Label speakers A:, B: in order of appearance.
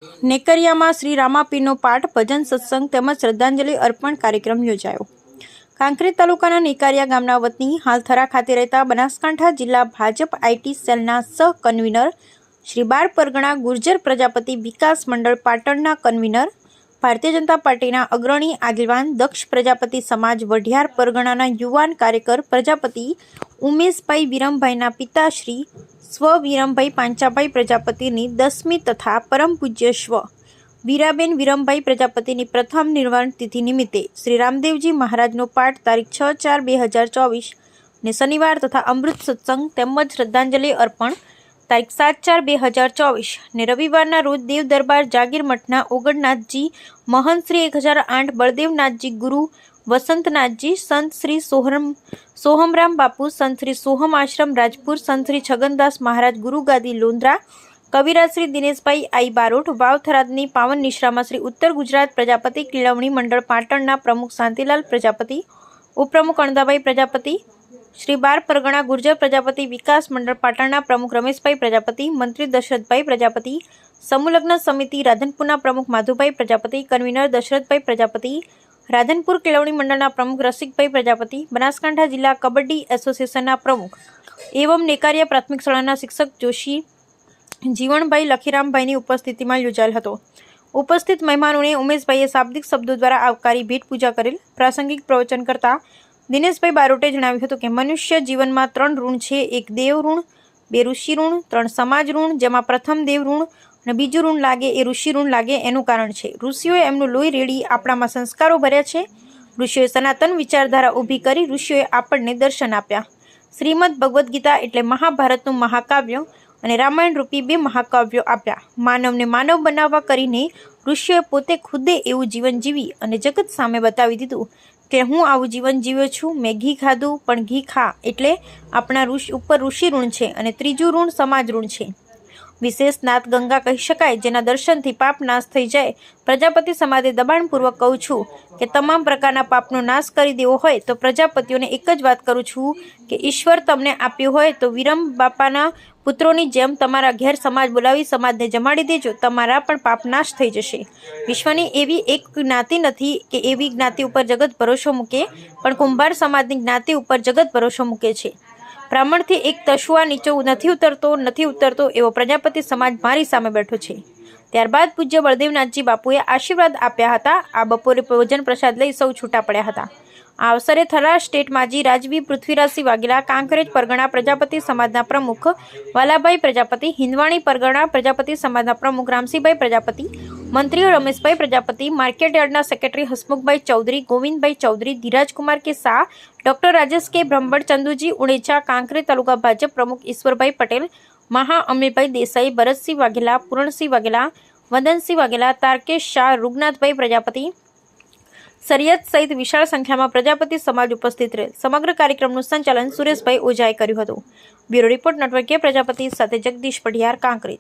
A: નેકરિયામાં શ્રી રામાપીરનો પાઠ, ભજન સત્સંગ તેમજ શ્રદ્ધાંજલિ અર્પણ કાર્યક્રમ યોજાયો. કાંકરેજ તાલુકાના નેકરિયા ગામના વતની હાલ થરા ખાતે રહેતા બનાસકાંઠા જિલ્લા ભાજપ આઈટી સેલના સહ કન્વીનર, શ્રી બાર પરગણા ગુર્જર પ્રજાપતિ વિકાસ મંડળ પાટણના કન્વીનર, ભારતીય જનતા પાર્ટીના અગ્રણી આગેવાન દક્ષ પ્રજાપતિ સમાજ વઢિયાર પરગણાના યુવાન કાર્યકર પ્રજાપતિ ઉમેશભાઈ વિરમભાઈના પિતાશ્રી સ્વ વિરમભાઈ પાંચાભાઈ પ્રજાપતિની 10મી તથા પરમ પૂજ્ય સ્વ વીરાબેન વિરમભાઈ પ્રજાપતિની પ્રથમ નિર્વાણ તિથિ નિમિત્તે શ્રી રામદેવજી મહારાજનો પાઠ તારીખ 6/4/2024 ને શનિવાર તથા અમૃત સત્સંગ તેમજ શ્રદ્ધાંજલિ અર્પણ તારીખ 7/4/2024 ને રવિવારના રોજ દેવ દરબાર જાગીર મઠના ઓગણનાથજી મહંત શ્રી 1008 બળદેવનાથજી ગુરુ વસંતનાથજી, સંત શ્રી સોહમરામ બાપુ, સંત શ્રી સોહમ આશ્રમ રાજપુર, સંત શ્રી છગનદાસ મહારાજ ગુરુગાદી લોંદ્રા, કવિરાજ શ્રી દિનેશભાઈ આઈ બારોટ, વાવ થરાદની પાવન નિશ્રામાં શ્રી ઉત્તર ગુજરાત પ્રજાપતિ કેળવણી મંડળ પાટણના પ્રમુખ શાંતિલાલ પ્રજાપતિ, ઉપપ્રમુખ અણદાભાઈ પ્રજાપતિ, શ્રી બાર પરગણા ગુર્જર પ્રજાપતિ વિકાસ મંડળ પાટણના પ્રમુખ રમેશભાઈ પ્રજાપતિ, મંત્રી દશરથભાઈ પ્રજાપતિ, સમૂહલગ્ન સમિતિ રાધનપુરના પ્રમુખ માધુભાઈ પ્રજાપતિ, કન્વીનર દશરથભાઈ પ્રજાપતિ, રાધનપુર કેળવણી મંડળના પ્રમુખ રસિકભાઈ પ્રજાપતિ, બનાસકાંઠા જિલ્લા કબડ્ડી એસોસિએશનના પ્રમુખ એવં નેકારિયા પ્રાથમિક શાળાના શિક્ષક જોશી જીવણભાઈ લખીરામભાઈની ઉપસ્થિતિમાં યોજાયેલ હતો. ઉપસ્થિત મહેમાનોને ઉમેશભાઈએ શાબ્દિક શબ્દો દ્વારા આવકારી ભેટ પૂજા કરેલ. પ્રાસંગિક પ્રવચન કરતા દિનેશભાઈ બારોટે જણાવ્યું હતું કે મનુષ્ય જીવનમાં 3 ઋણ છે. 1 દેવ ઋણ, 2 ઋષિ ઋણ, 3 સમાજ ઋણ, જેમાં પ્રથમ દેવ ઋણ અને બીજું ઋણ લાગે એ ઋષિ ઋણ લાગે એનું કારણ છે. ઋષિઓએ એમનું લોહી રેડી આપણામાં સંસ્કારો ભર્યા છે. ઋષિઓએ સનાતન વિચારધારા ઊભી કરી ઋષિઓએ આપણને દર્શન આપ્યા. શ્રીમદ ભગવદ્ ગીતા એટલે મહાભારતનું મહાકાવ્ય અને રામાયણ રૂપી 2 મહાકાવ્યો આપ્યા. માનવને માનવ બનાવવા કરીને ઋષિઓએ પોતે ખુદે એવું જીવન જીવી અને જગત સામે બતાવી દીધું કે હું આવું જીવન જીવ્યો છું. મેં ઘી ખાધું, પણ ઘી ખા એટલે આપણા ઉપર ઋષિ ઋણ છે. અને ત્રીજું ઋણ સમાજ ઋણ છે. વિશેષ નાથ ગંગા કહી શકાય, જેના દર્શનથી પાપ નાશ થઈ જાય. પ્રજાપતિ સમાજે દબાણપૂર્વક કહું છું કે તમામ પ્રકારના પાપનો નાશ કરી દેવો હોય તો પ્રજાપતિઓને એક જ વાત કરું છું કે ઈશ્વર તમને આપ્યું હોય તો વિરમ બાપાના પુત્રોની જેમ તમારા ઘેર સમાજ બોલાવી સમાજને જમાડી દેજો. તમારા પણ પાપ નાશ થઈ જશે. વિશ્વની એવી એક જ્ઞાતિ નથી કે એવી જ્ઞાતિ ઉપર જગત ભરોસો મૂકે, પણ કુંભાર સમાજની જ્ઞાતિ ઉપર જગત ભરોસો મૂકે છે. બ્રાહ્મણથી એક તશુઆ નીચો નથી ઉતરતો એવો પ્રજાપતિ સમાજ મારી સામે બેઠો છે. ત્યારબાદ પૂજ્ય બળદેવનાથજી બાપુએ આશીર્વાદ આપ્યા હતા. આ બપોરે ભોજન પ્રસાદ લઈ સૌ છૂટા પડ્યા હતા. આ અવસરે થરા સ્ટેટ માજી રાજવી પૃથ્વીરાજસિંહ વાઘેલા, કાંકરેજ પરગણા પ્રજાપતિ સમાજના પ્રમુખ વાલાભાઈ પ્રજાપતિ, હિંદવાણી પરગણા પ્રજાપતિ સમાજના પ્રમુખ રામસિંહભાઈ પ્રજાપતિ, મંત્રીઓ રમેશભાઈ પ્રજાપતિ, માર્કેટયાર્ડના સેક્રેટરી હસમુખભાઈ ચૌધરી, ગોવિંદભાઈ ચૌધરી, ધીરાજકુમાર કે શાહ, ડોક્ટર રાજેશ કે બ્રહ્મભટ્ટ, ચંદુજી ઉણેચા, કાંકરેજ તાલુકા ભાજપ પ્રમુખ ઈશ્વરભાઈ પટેલ, મહા અમીરભાઈ દેસાઈ, ભરતસિંહ વાઘેલા, પૂરણસિંહ વાઘેલા, વદનસિંહ વાઘેલા, તારકેશ શાહ, રૂગનાથભાઈ પ્રજાપતિ, સરિયત સહિત વિશાળ સંખ્યામાં પ્રજાપતિ સમાજ ઉપસ્થિત રહેલ. સમગ્ર કાર્યક્રમનું સંચાલન સુરેશભાઈ ઓઝાએ કર્યું હતું. બ્યુરો રિપોર્ટ નેટવર્ક પ્રજાપતિ સાથે જગદીશ પઢિયાર, કાંકરેજ.